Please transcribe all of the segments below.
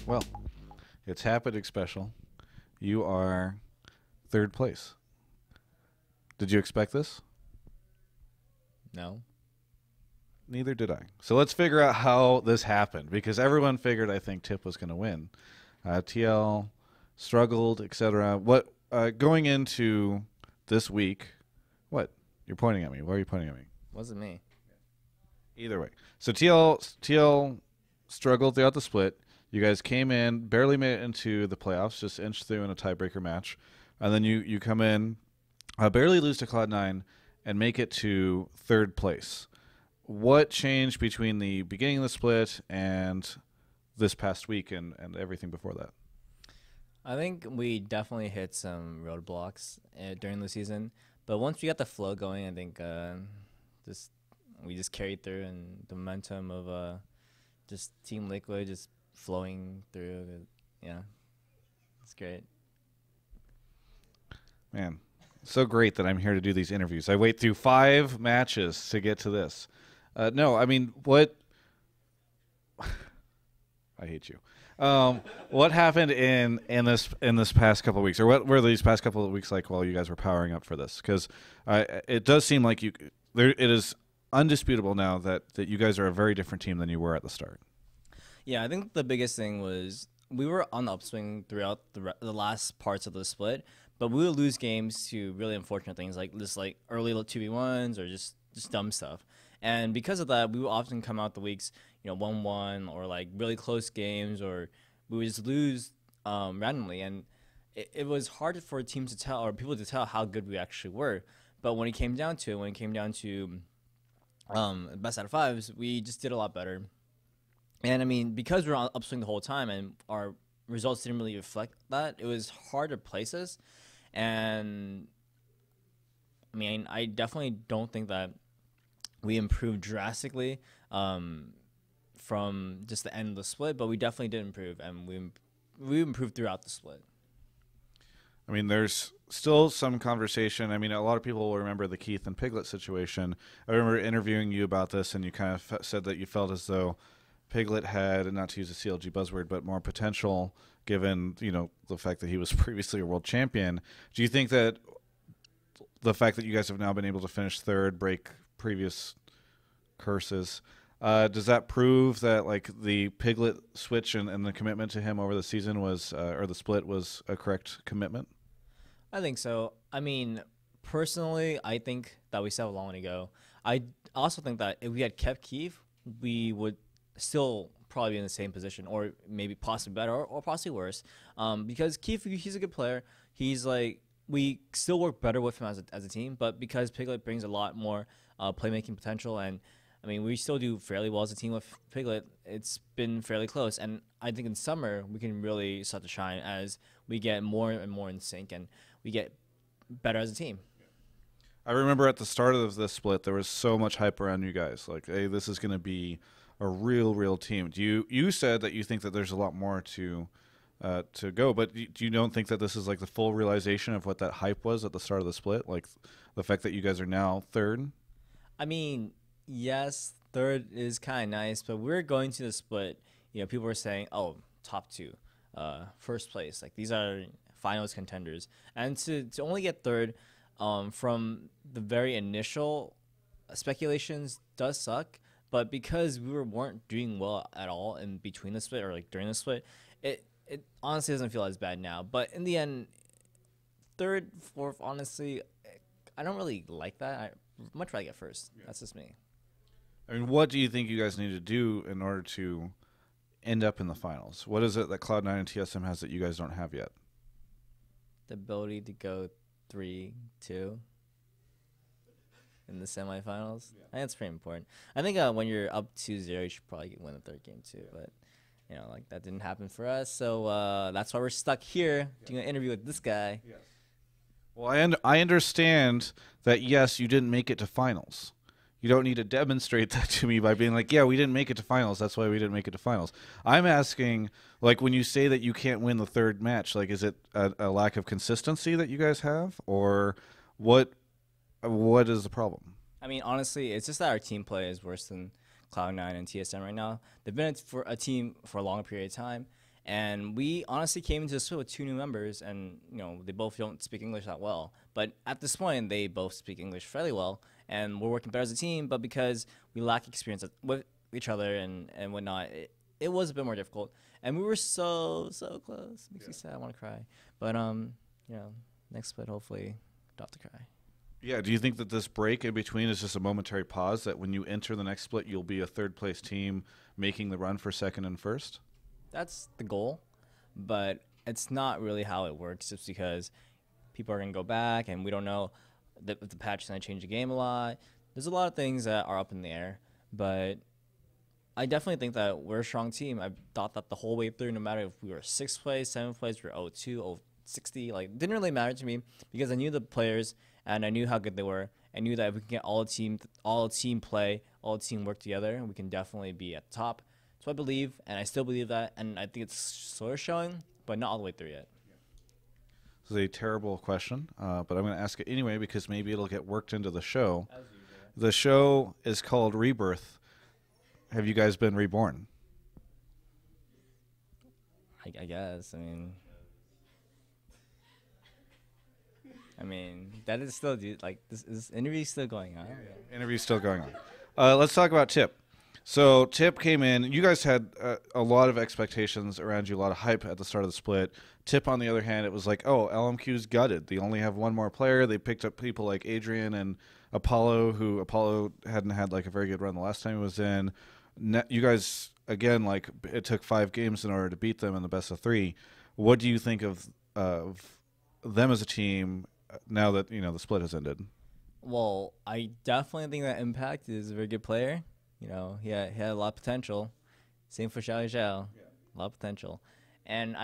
Well, it's happened, Xpecial. You are third place. Did you expect this? No. Neither did I. So let's figure out how this happened because everyone figured I think Tip was going to win. TL struggled, etc. What going into this week? What you're pointing at me? Why are you pointing at me? Wasn't me. Either way, so TL struggled throughout the split. You guys came in, barely made it into the playoffs, just inched through in a tiebreaker match, and then you come in, barely lose to Cloud9, and make it to third place. What changed between the beginning of the split and this past week and everything before that? I think we definitely hit some roadblocks during the season, but once we got the flow going, I think just we just carried through, and the momentum of just Team Liquid just flowing through. Yeah, it's great. Man, so great that I'm here to do these interviews. I wait through 5 matches to get to this. No, I mean, what? I hate you. What happened in this past couple of weeks, or what were these past couple of weeks like while you guys were powering up for this? Because it does seem like it is undisputable now that you guys are a very different team than you were at the start. Yeah, I think the biggest thing was we were on the upswing throughout the last parts of the split, but we would lose games to really unfortunate things like this, like early 2v1s or just dumb stuff. And because of that, we would often come out the weeks, 1-1 or like really close games, or we would just lose randomly. And it was hard for teams to tell or people to tell how good we actually were. But when it came down to best out of fives, we just did a lot better. And I mean, because we were on upswing the whole time and our results didn't really reflect that, it was hard to place us. And I mean, I definitely don't think that we improved drastically from just the end of the split, but we definitely did improve, and we improved throughout the split. I mean, there's still some conversation. I mean, a lot of people will remember the Keith and Piglet situation. I remember interviewing you about this, and you kind of said that you felt as though Piglet had, and not to use a CLG buzzword, but more potential given, the fact that he was previously a world champion. Do you think that the fact that you guys have now been able to finish third, break previous curses, does that prove that like the Piglet switch and the commitment to him over the season was, or the split was a correct commitment? I think so. I mean, personally, I think that we still have a long way to go. I also think that if we had kept Keith, we would still probably be in the same position, or maybe possibly better, or possibly worse. Because Keith, he's a good player. He's like, we still work better with him as a team, but because Piglet brings a lot more playmaking potential, and I mean, we still do fairly well as a team with Piglet. It's been fairly close, and I think in summer we can really start to shine as we get more and more in sync, and we get better as a team. I remember at the start of this split, there was so much hype around you guys. Like, hey, this is going to be a real team. You said that you think that there's a lot more to go, but you don't think that this is like the full realization of what that hype was at the start of the split, like the fact that you guys are now third? I mean, yes, third is kind of nice, but we're going to the split. People were saying, "Oh, top two, first place. Like these are finals contenders," and to only get third, from the very initial speculations does suck. But because we weren't doing well at all in between the split or like during the split, it honestly doesn't feel as bad now. But in the end, third, fourth, honestly, I don't really like that. I much rather get first. Yeah. That's just me. I mean, what do you think you guys need to do in order to end up in the finals? What is it that Cloud9 and TSM has that you guys don't have yet? The ability to go 3-2 in the semifinals. Yeah. I think that's pretty important. I think when you're up 2-0, you should probably win the third game too. But like that didn't happen for us, so that's why we're stuck here doing an interview with this guy. Yes. Well, I understand that, yes, you didn't make it to finals. You don't need to demonstrate that to me by being like, yeah, we didn't make it to finals. That's why we didn't make it to finals. I'm asking, like, when you say that you can't win the third match, like, is it a lack of consistency that you guys have? Or what is the problem? I mean, honestly, it's just that our team play is worse than Cloud9 and TSM right now. They've been for a team for a long period of time, And we honestly came into this split with two new members, and they both don't speak English that well. But at this point, they both speak English fairly well, and we're working better as a team. But because we lack experience with each other and whatnot, it was a bit more difficult. And we were so close. Makes me sad. I want to cry. But next split, hopefully, don't have to cry. Yeah, do you think that this break in between is just a momentary pause, that when you enter the next split, you'll be a third-place team making the run for second and first? That's the goal, but it's not really how it works. Just because people are going to go back, and we don't know if the patch is going to change the game a lot. There's a lot of things that are up in the air, but I definitely think that we're a strong team. I thought that the whole way through, no matter if we were 6th place, 7th place, we were 0-2, 0-60, like, didn't really matter to me because I knew the players and I knew how good they were. I knew that if we can get all team play, all team work together, we can definitely be at the top. So I believe, and I still believe that, and I think it's sort of showing, but not all the way through yet. This is a terrible question, but I'm going to ask it anyway because maybe it'll get worked into the show. The show is called Rebirth. Have you guys been reborn? I guess. I mean, that is still, dude. Like, this interview's still going on. Interview's still going on. Let's talk about Tip. So Tip came in. You guys had a lot of expectations around you, a lot of hype at the start of the split. Tip, on the other hand, it was like, oh, LMQ's gutted. They only have one more player. They picked up people like Adrian and Apollo, who Apollo hadn't had like a very good run the last time he was in. You guys, again, like, it took 5 games in order to beat them in the best of 3. What do you think of them as a team now that the split has ended? Well, I definitely think that Impact is a very good player. He had a lot of potential. Same for Xiao Xiao. A lot of potential. And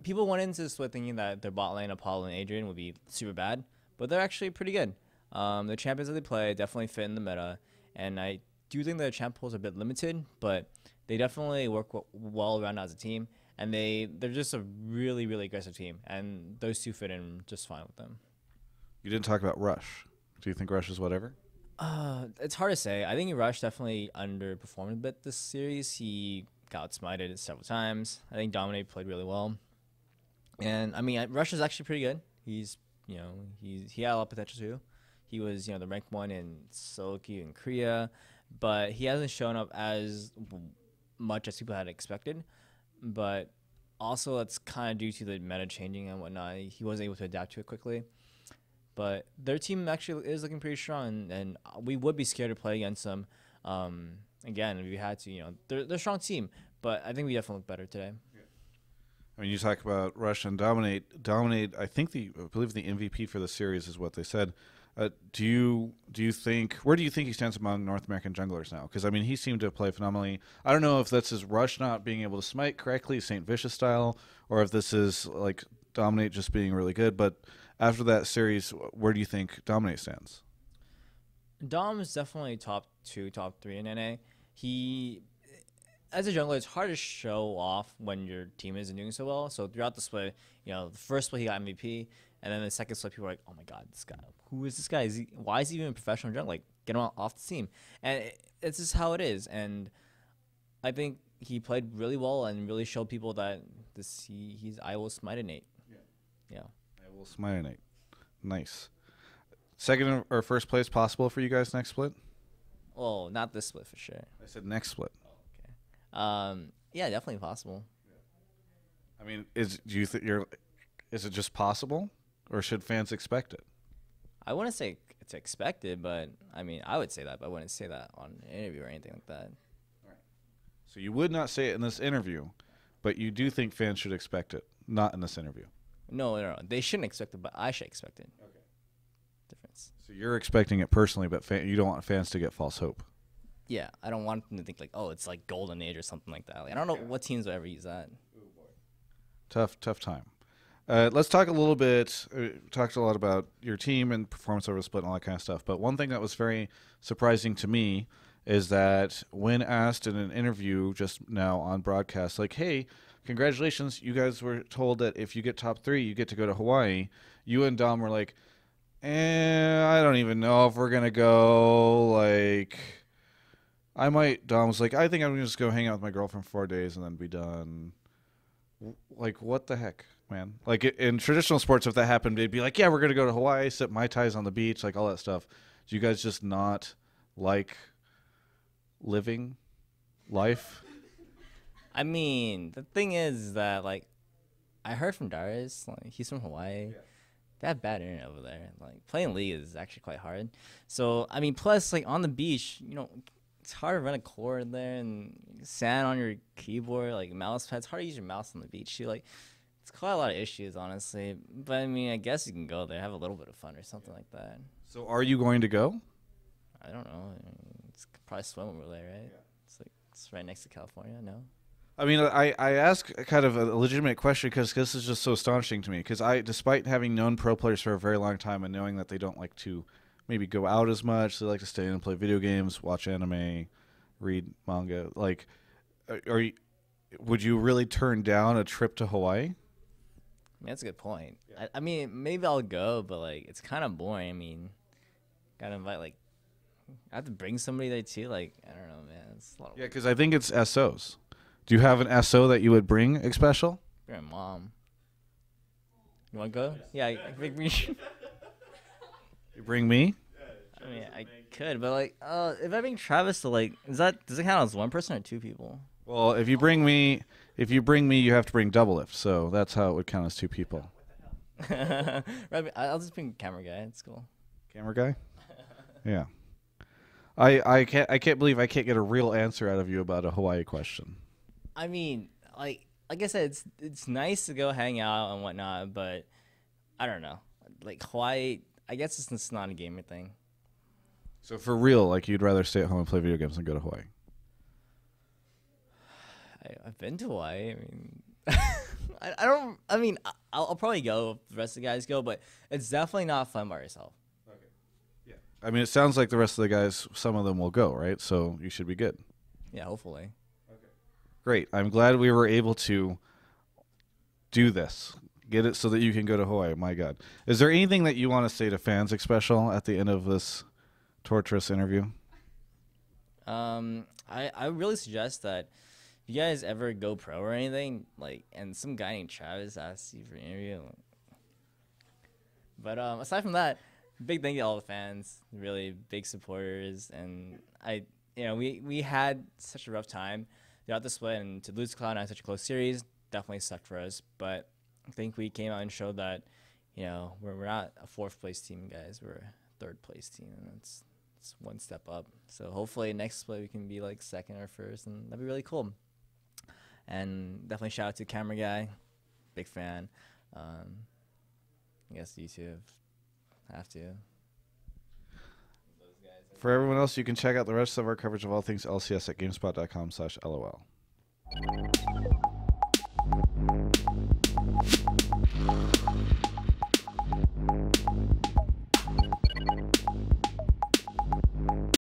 people went into this split thinking that their bot lane, Apollo and Adrian, would be super bad, but they're actually pretty good. The champions that they play definitely fit in the meta, and I do think their champ pool is a bit limited, but they definitely work well around as a team, and they're just a really, really aggressive team, and those two fit in just fine with them. You didn't talk about Rush. Do you think Rush is whatever? It's hard to say. I think Rush definitely underperformed a bit this series. He got smited several times. I think Dominate played really well. And I mean, Rush is actually pretty good. He had a lot of potential too. He was, the ranked 1 in Soki and Korea, but he hasn't shown up as much as people had expected. But also that's kind of due to the meta changing and whatnot. He wasn't able to adapt to it quickly. But their team actually is looking pretty strong, and we would be scared to play against them. Again, if we had to, they're a strong team, but I think we definitely look better today. Yeah. I mean, you talk about Rush and Dominate. Dominate, I believe the MVP for the series is what they said. Do you think, where do you think he stands among North American junglers now? Because I mean, he seemed to play phenomenally. I don't know if that's his Rush not being able to smite correctly, Saint Vicious style, or if this is like Dominate just being really good, but after that series, where do you think Dominate stands? Dom is definitely top 2, top 3 in NA. He, as a jungler, it's hard to show off when your team isn't doing so well. So throughout the split, the first split he got MVP, and then the second split people were like, "Oh my God, this guy! Who is this guy? Why is he even a professional jungler? Like, get him off the team." And it's just how it is. And I think he played really well and really showed people that he's I will smite Nate. Yeah. I will smite Nate. Nice. Second or first place possible for you guys next split? Well, not this split for sure. I said next split. Okay. Yeah, definitely possible. I mean, is it just possible, or should fans expect it? I wouldn't say it's expected, but I mean, I would say that, but I wouldn't say that on an interview or anything like that. Right. So you would not say it in this interview, but you do think fans should expect it, not in this interview. No. They shouldn't expect it, but I should expect it. Okay. Difference. So you're expecting it personally, but you don't want fans to get false hope. Yeah, I don't want them to think like, oh, it's like Golden Age or something like that. Like, I don't know what teams will ever use that. Oh boy. Tough time. Let's talk a little bit. Talked a lot about your team and performance over the split and all that kind of stuff. But one thing that was very surprising to me is that when asked in an interview just now on broadcast, like, hey, congratulations, you guys were told that if you get top 3, you get to go to Hawaii. You and Dom were like, I don't even know if we're going to go. Like, I might. Dom was like, I think I'm going to just go hang out with my girlfriend for 4 days and then be done. Like, what the heck, man? Like, in traditional sports, if that happened, they'd be like, yeah, we're going to go to Hawaii, sip Mai Tais on the beach, like all that stuff. Do you guys just not like living life? I mean, the thing is that like I heard from Darius, like he's from Hawaii. Yeah. They have bad internet over there. Like playing League is actually quite hard. So I mean, plus like on the beach, it's hard to run a cord there and sand on your keyboard, like mouse pads. It's hard to use your mouse on the beach too. Like it's quite a lot of issues, honestly. But I mean, I guess you can go there, have a little bit of fun or something like that. So are you going to go? I don't know. I mean, it's probably swim over there, right? Yeah. It's right next to California. No. I mean, I ask kind of a legitimate question because this is just so astonishing to me. Because despite having known pro players for a very long time and knowing that they don't like to maybe go out as much, they like to stay in and play video games, watch anime, read manga. Like, would you really turn down a trip to Hawaii? I mean, that's a good point. Yeah. I mean, maybe I'll go, but like, it's kind of boring. I mean, gotta invite like, I have to bring somebody there too. Like, I don't know, man. It's a lot of Yeah, because I think it's SOs. Do you have an SO that you would bring, Xpecial? Your mom. You want to go? Yeah, I bring me. You bring me? I mean, I could, but like, if I bring Travis to like, does it count as one person or two people? Well, if you bring me, you have to bring double lift. So that's how it would count as two people. Right, I'll just bring camera guy. It's cool. Camera guy? Yeah. I can't believe I can't get a real answer out of you about a Hawaii question. I mean, like I said, it's nice to go hang out and whatnot, but I don't know. Like Hawaii, I guess it's not a gamer thing. So for real, like you'd rather stay at home and play video games than go to Hawaii? I've been to Hawaii. I mean, I don't. I mean, I'll probably go if the rest of the guys go, but it's definitely not fun by yourself. Okay. Yeah. I mean, it sounds like the rest of the guys, some of them will go, right? So you should be good. Yeah, hopefully. Great. I'm glad we were able to do this. Get it so that you can go to Hawaii. My God. Is there anything that you want to say to fans, Xpecial, at the end of this torturous interview? I really suggest that if you guys ever go pro or anything, like, and some guy named Travis asks you for an interview. But aside from that, big thank you to all the fans, really big supporters, and we had such a rough time throughout the split, and to lose Cloud9 in such a close series definitely sucked for us. But I think we came out and showed that, we're not a fourth place team, guys. We're a third place team, and it's one step up. So hopefully next split we can be like second or first, and that'd be really cool. And definitely shout out to Camera Guy, big fan. I guess YouTube have to. For everyone else, you can check out the rest of our coverage of all things LCS at gamespot.com/LOL.